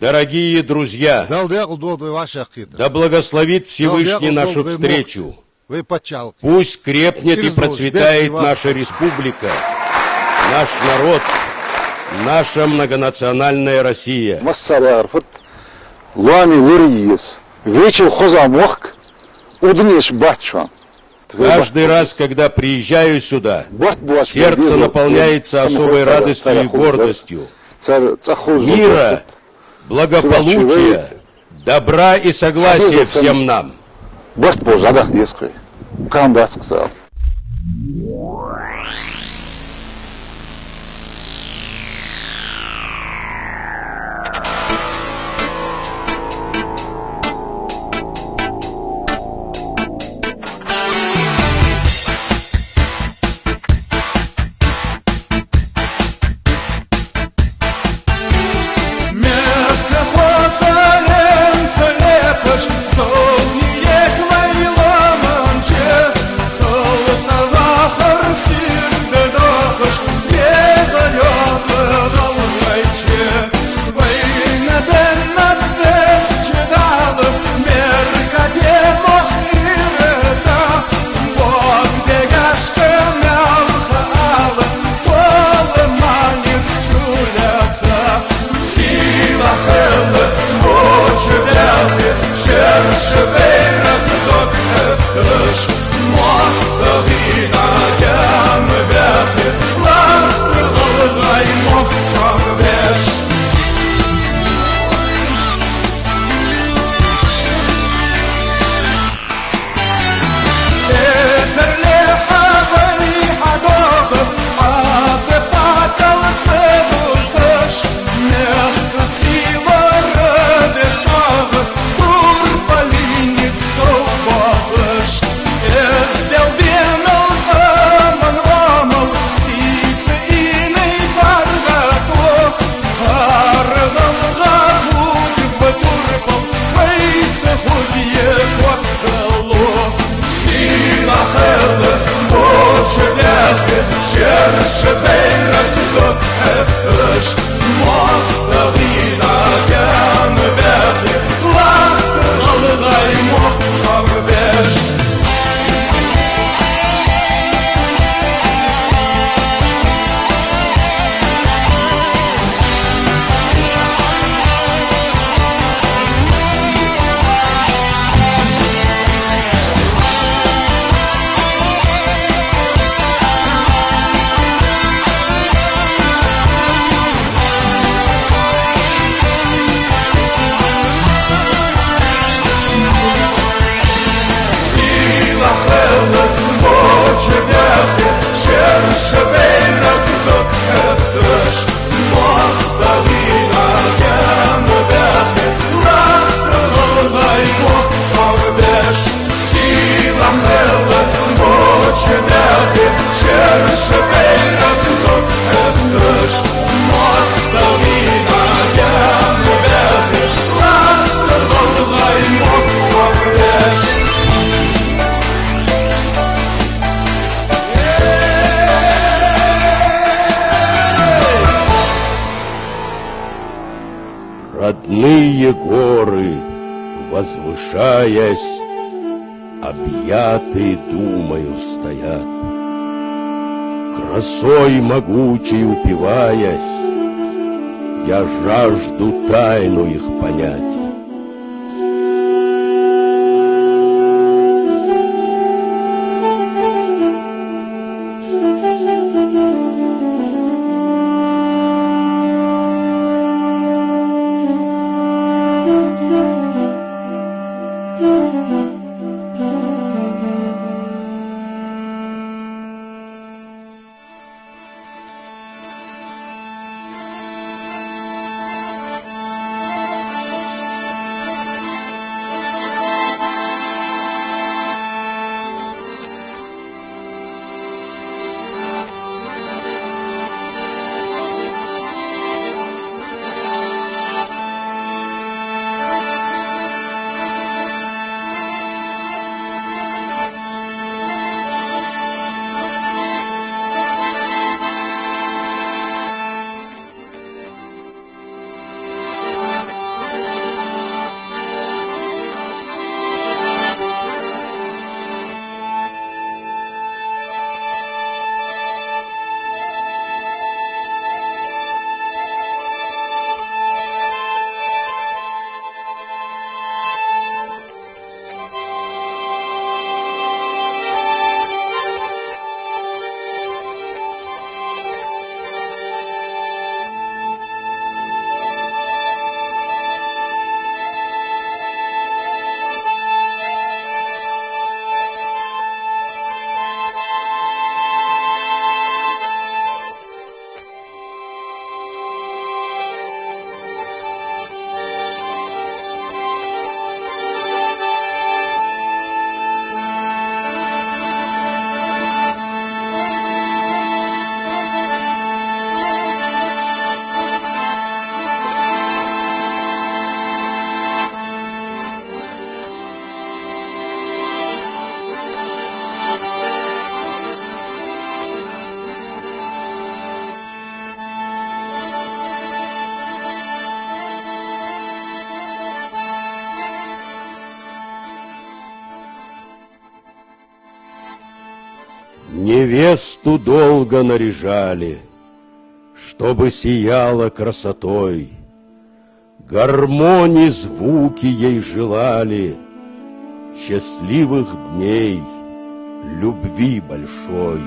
Дорогие друзья, да благословит Всевышний нашу встречу. Пусть крепнет и процветает наша республика, наш народ, наша многонациональная Россия. Каждый раз, когда приезжаю сюда, сердце наполняется особой радостью и гордостью. Мира, благополучия, добра и согласия всем нам. Родные горы, возвышаясь, объяты думою стоят. Красой могучей упиваясь, я жажду тайну их понять. Невесту долго наряжали, чтобы сияла красотой. Гармонии звуки ей желали, счастливых дней, любви большой.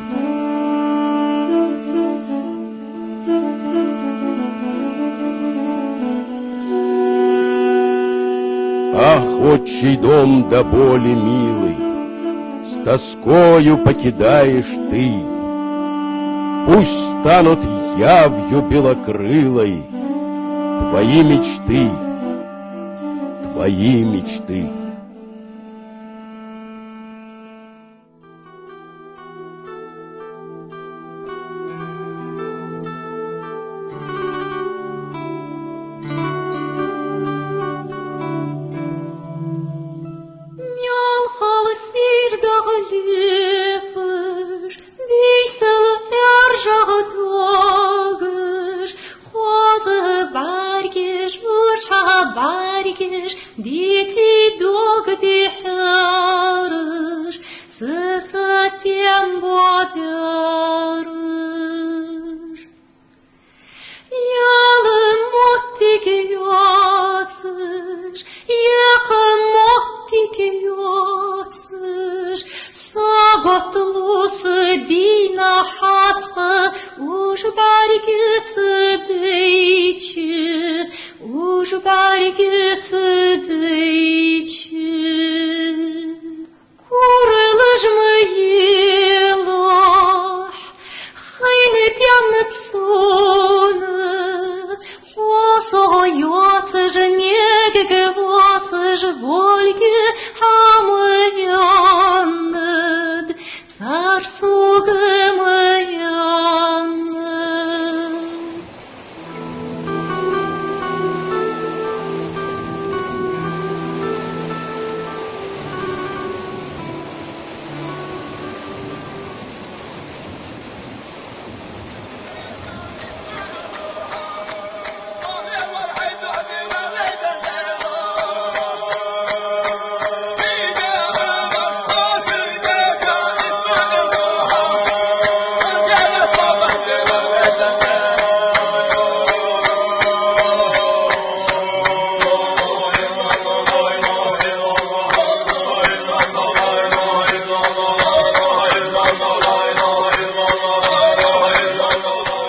Ах, отчий дом до боли милый, с тоскою покидаешь ты. Пусть станут явью белокрылой твои мечты, твои мечты. Дети догди херыш, сысатем боберыш. Ялы моттики яцыш, яха моттики яцыш, саботлусы дина хацкы, уж баргицы дейчи, уж баргицы дейчи. Курылыж мыйлах, хайны тянны цуны, хосо яцыж мегге вацыж вольге хамыянныд, царь сугымыянныд.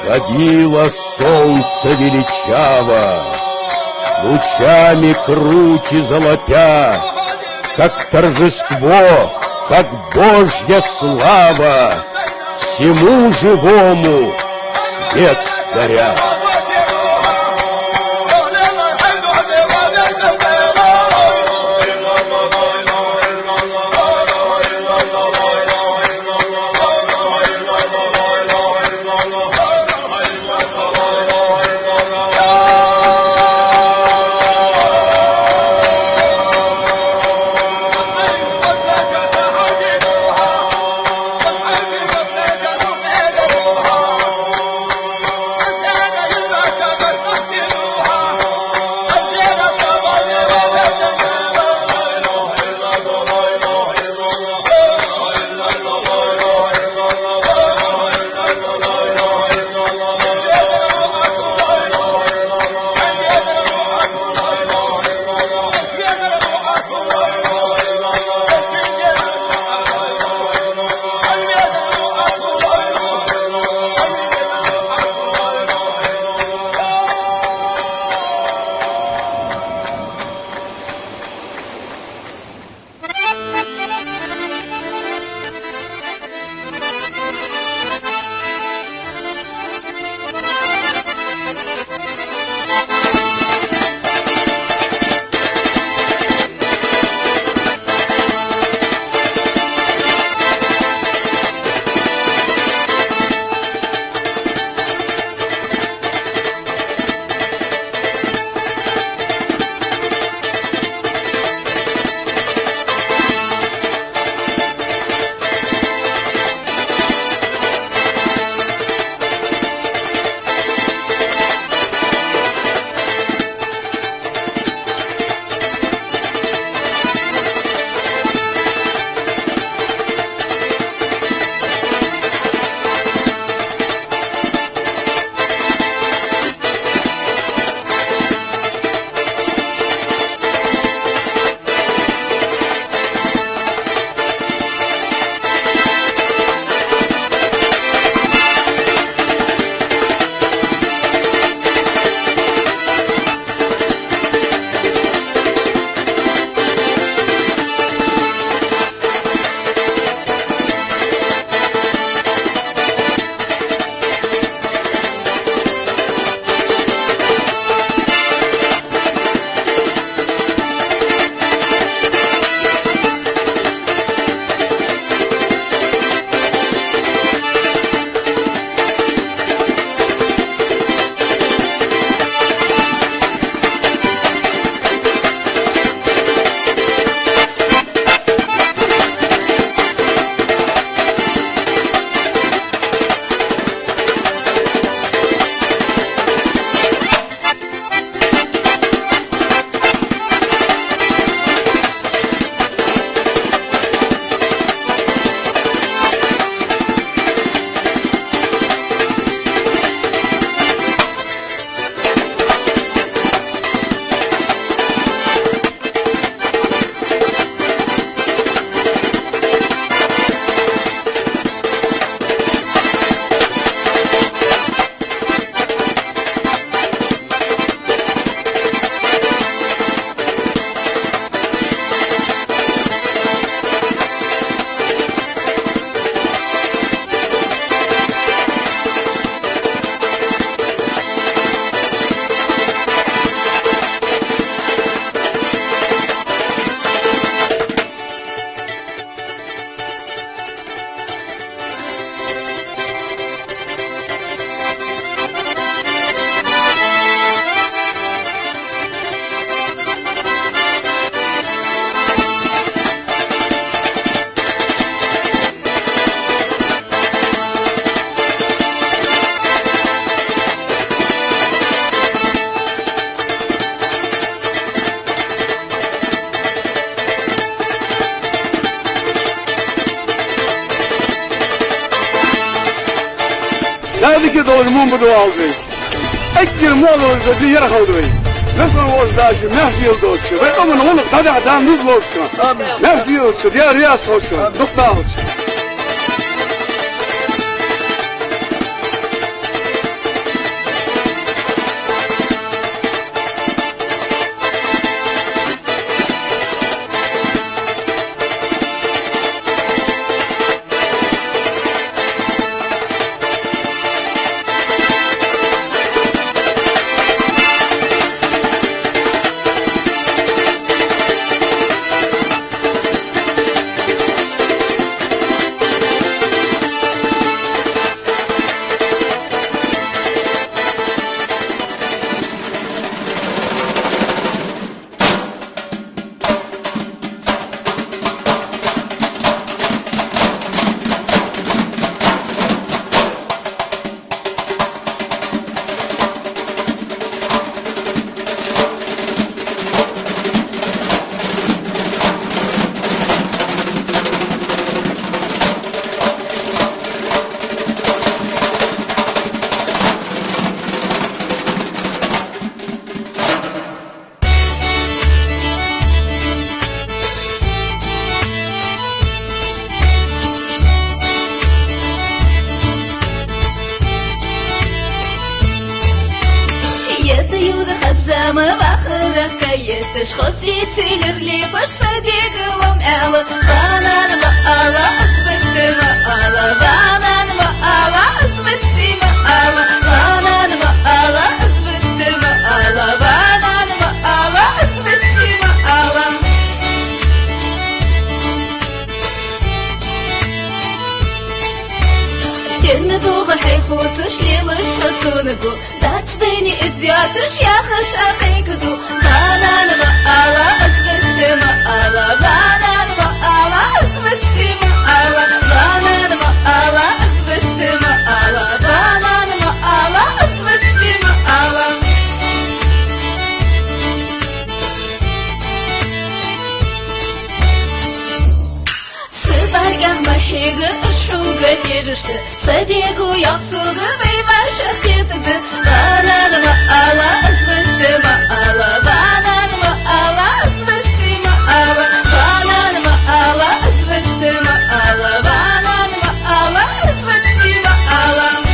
Садило солнце величаво, лучами круче золотя, как торжество, как Божья слава, всему живому свет горя. olur mun bu aldı. Ekir mol oldu yer kaldı. Nasıl oldu mehdi yılda olsun. Ve onun onu tadı adam düz olsun. Mehdi olsun, ya riyas olsun. Dokta olsun. تشخص يتسيلر لي باش صديق ومعاوة غانا نبقالا أثبت مقالا غانا نبقالا أثبت في مقالا غانا نبقالا أثبت مقالا غانا نبقالا أثبت في مقالا كنتو حيخوتش ليلش حسونكو لا تصديني إزياتش يا خش أخيكتو غانا نبقالا أثبت مقالا غانا نبقالا أثبت في مقالا غانا نبقالا أثبت مقالا غانا نبقالا أثبت في مقالا سباقة محيقة أشحوقة يجشت صديقو يحصوق بيما شخيطت غانا نبقالا أثبت مقالا غانا نبقالا أثبت في مقالا غانا نبقالا أثبت مقالا غانا نبقالا أثبت في مقالا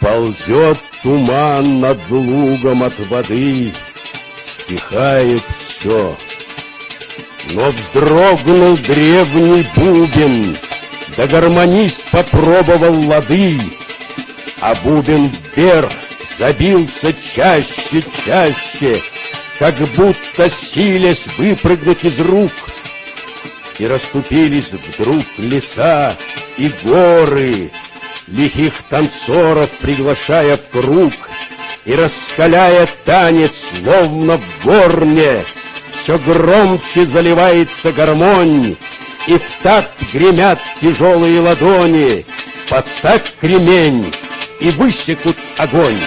Ползет туман над лугом от воды, стихает все. Но вздрогнул древний бубен, да гармонист попробовал лады, а бубен вверх забился чаще, чаще, как будто силясь выпрыгнуть из рук. И расступились вдруг леса и горы, лихих танцоров приглашая в круг, и раскаляя танец, словно в горне, все громче заливается гармонь, и в такт гремят тяжелые ладони. Подставь кремень, и высекут огонь.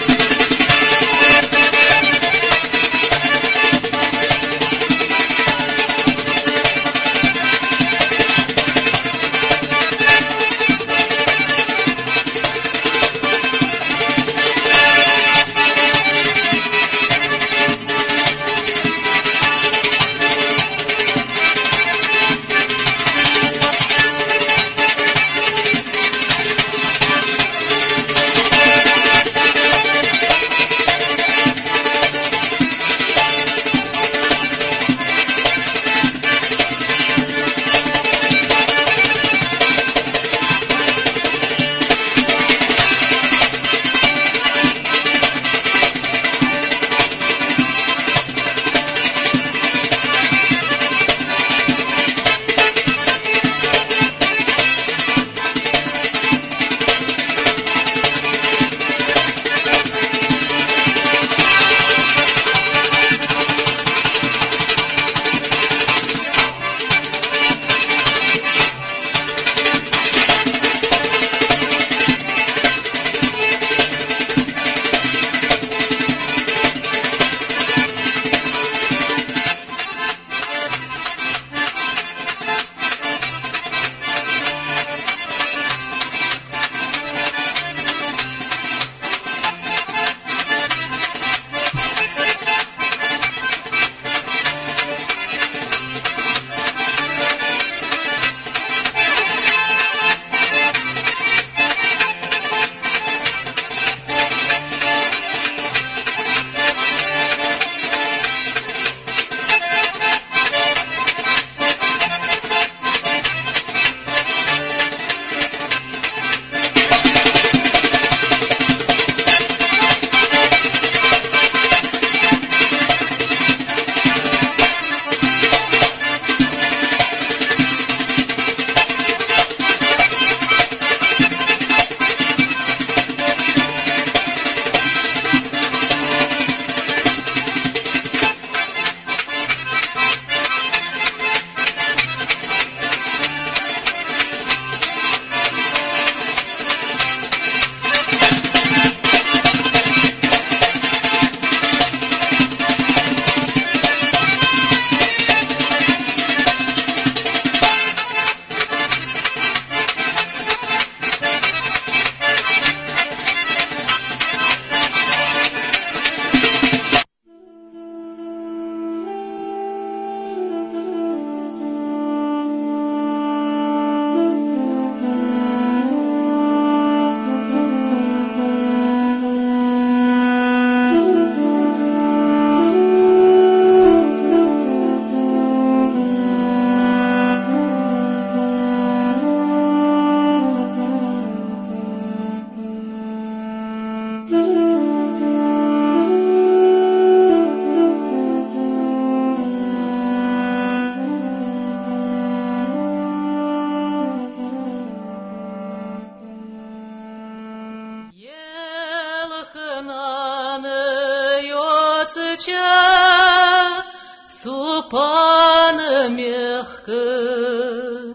Молча, цупано мягко,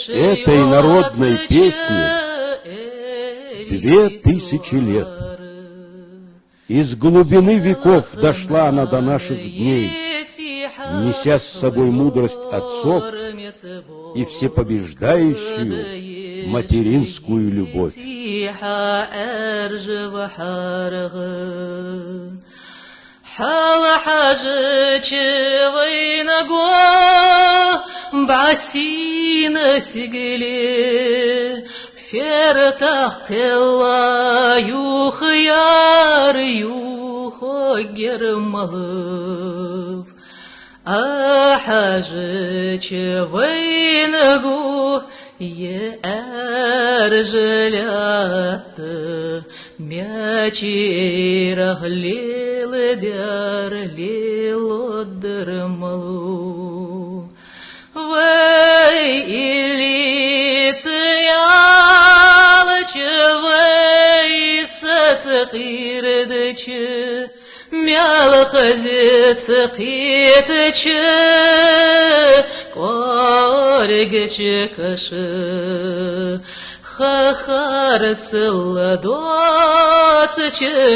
Этой народной песне 2000 лет. Из глубины веков дошла она до наших дней, неся с собой мудрость отцов и всепобеждающую материнскую любовь. حال حاجة وينقو بعسين سجلي فرتح كلا يخيار يخير ملف حاجة وينقو يأرجلات مячирах лилы дяр лило дырмалу вэй или цялчы вэй сацкирдчы мялхази цкитчы коргчы кашы Хахар целладоцчы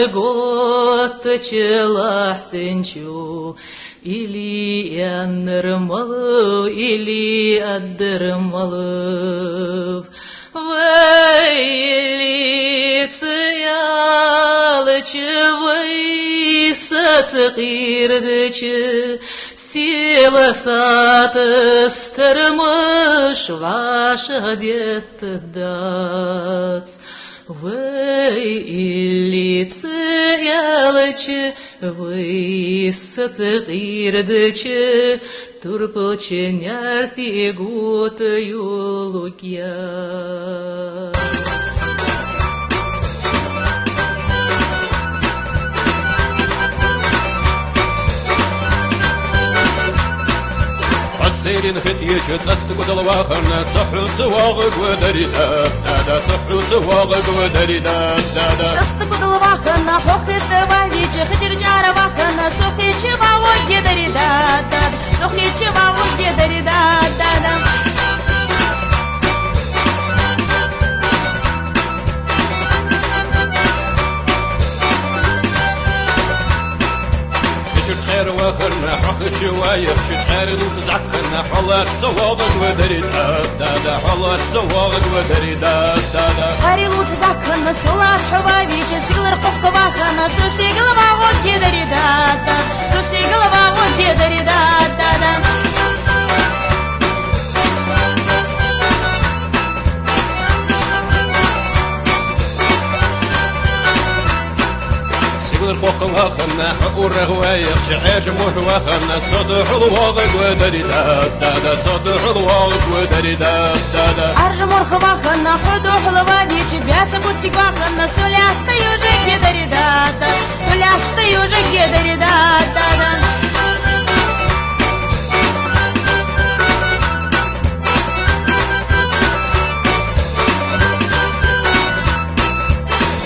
готчы лахтынчу или янырмалу или аддырмалу вэй цялчы вэй сацкирдчы сила сатыстырмыш ваша детдац Вэй или цялчы вэй сацкирдчы турпылчы нярти гут юлукя سيرين فتيش تصدق ودلواخنا صحو سواغك ودريدا دادا صحو سواغك ودريدا دادا تصدق ودلواخنا حوخي التواليج خجر جارواخنا سوخي شباوك يدريدا دادا سوخي شباوك يدريدا دادا خير واخرنا حخ شوايف شخير وتزعقنا حلات سواغك ودريدا دادا حلات سواغك ودريدا دادا شخير وتزعقنا سلات حبايبي سيغلر قبق باخنا سوسيغل باغوك يدريدا دادا سوسيغل باغوك يدريدا دادا الفوق واخنا حقور رغوايق شعيش موح واخنا صدح الواغق ودريدا دادا صدح الواغق ودريدا دادا عرج مرخ واخنا حدوح الواليج بيات بوتيك واخنا سولях تيوجك يدريدا دادا سولях تيوجك يدريدا دادا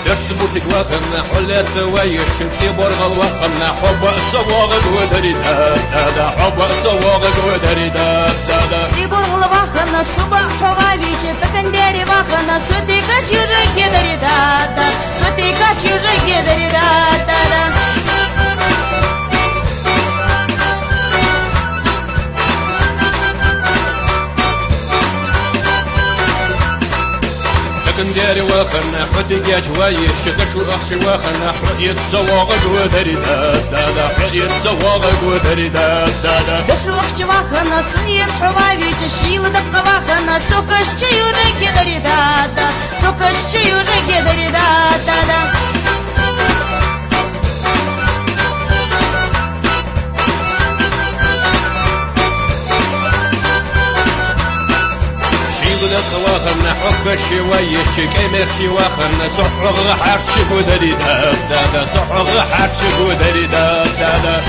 يكسبوتك واخنا حلات دوايش شمسي برغل واخنا حب سواغق ودريدا دادا حب سواغق ودريدا دادا سيبرغل واخنا صبح حبايبيش تكنديري واخنا سوتي كاش يوجك يدريدا دادا سوتي كاش يوجك يدريدا دادا داري واخنا حدي يا جوايش شو اخشي واخنا حقيت سواغك ودريدا دادا حقيت سواغك ودريدا دادا دشو اخشي واخنا سنيت حبايبيش شيل دق واخنا سوكش يورك يدريدا دادا سوكش يورك يدريدا دادا واخنا حب الشوايش كيمير شي واخنا صحغ حرشك ودريدا دادا صحغ حرشك ودريدا دادا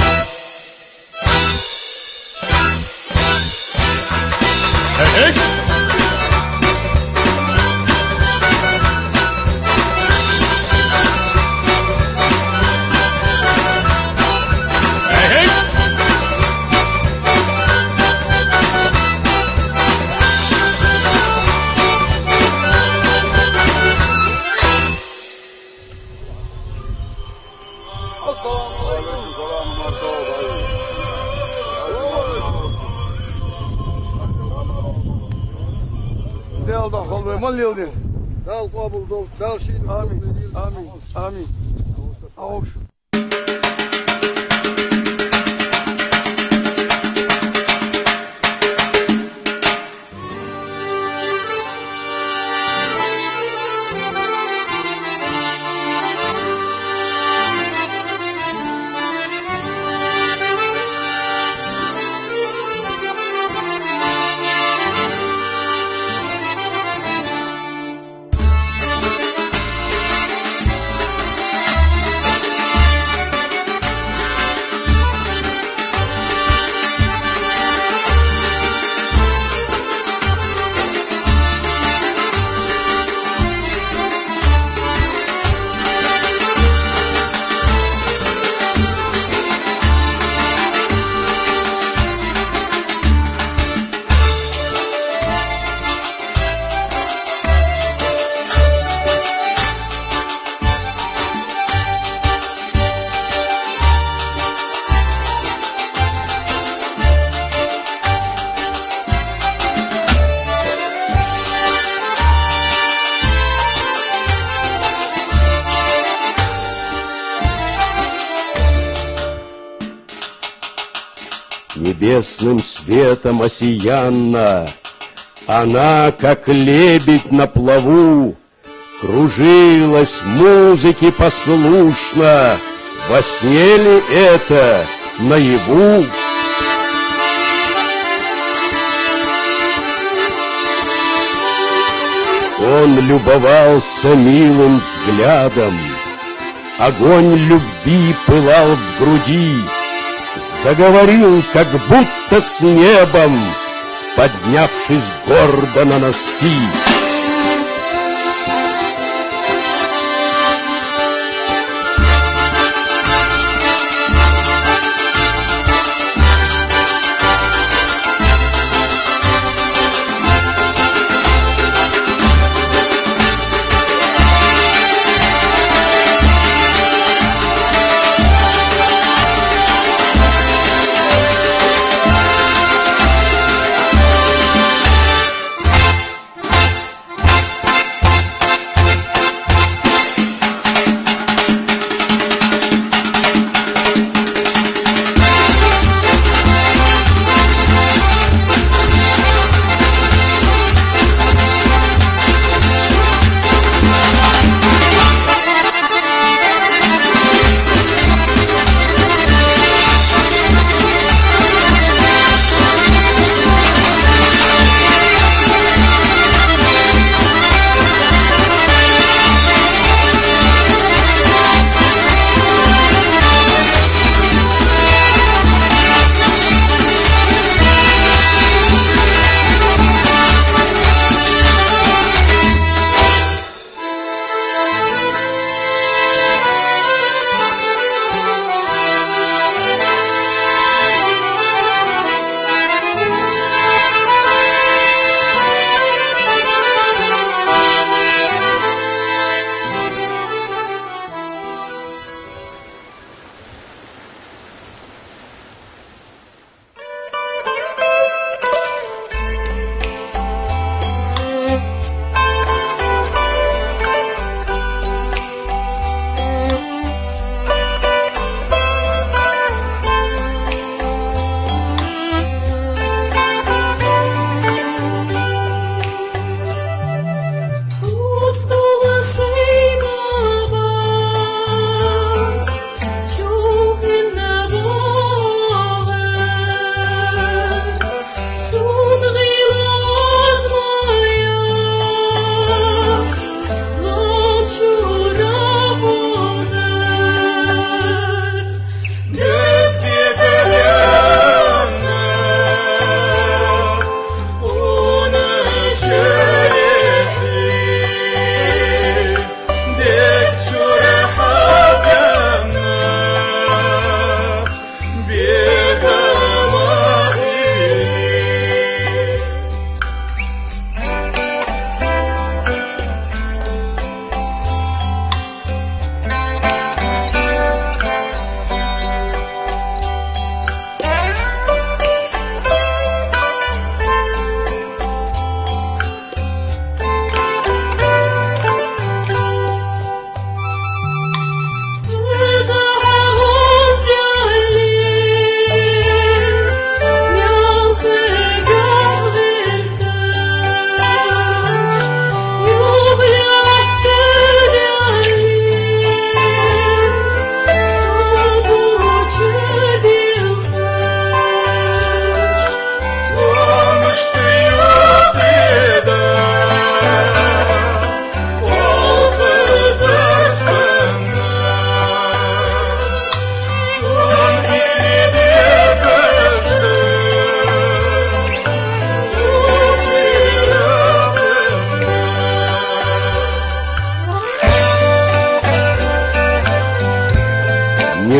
Dal da xol ve mal yıldır. Dal kabul dol. Dal şey. Amin. Amin. Amin. Avuş. Небесным светом осиянна, она, как лебедь на плаву, кружилась музыке послушно. Во сне ли это, наяву? Он любовался милым взглядом, огонь любви пылал в груди, заговорил, как будто с небом, поднявшись гордо на носки.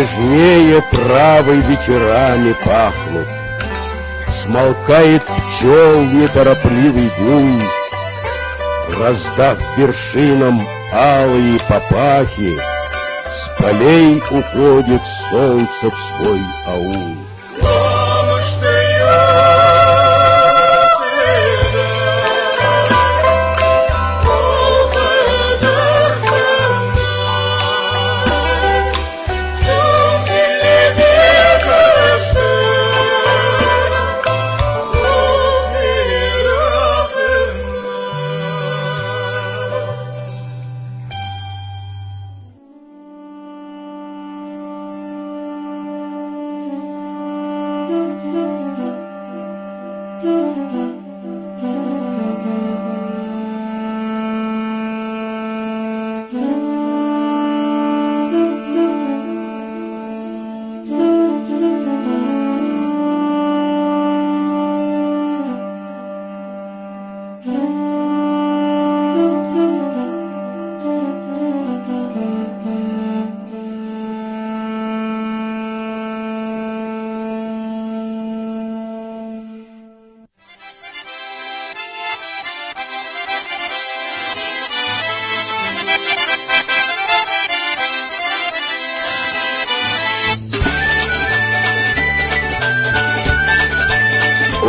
нежнее травы вечерами пахнут. Смолкает пчел неторопливый гул, раздав вершинам алые папахи, с полей уходит солнце в свой аул.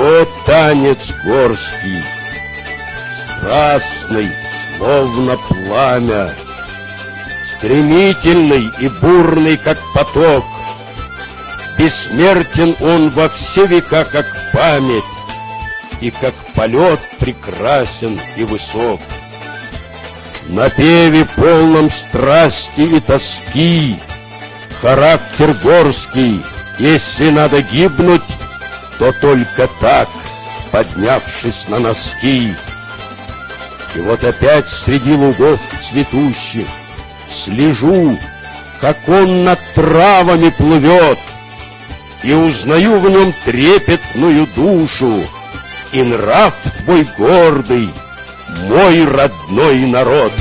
О, танец горский, страстный, словно пламя, стремительный и бурный, как поток. Бессмертен он во все века, как память, и как полет прекрасен и высок. На певе полном страсти и тоски характер горский, если надо гибнуть, то только так, поднявшись на носки. И вот опять среди лугов цветущих слежу, как он над травами плывет, и узнаю в нем трепетную душу и нрав твой гордый, мой родной народ.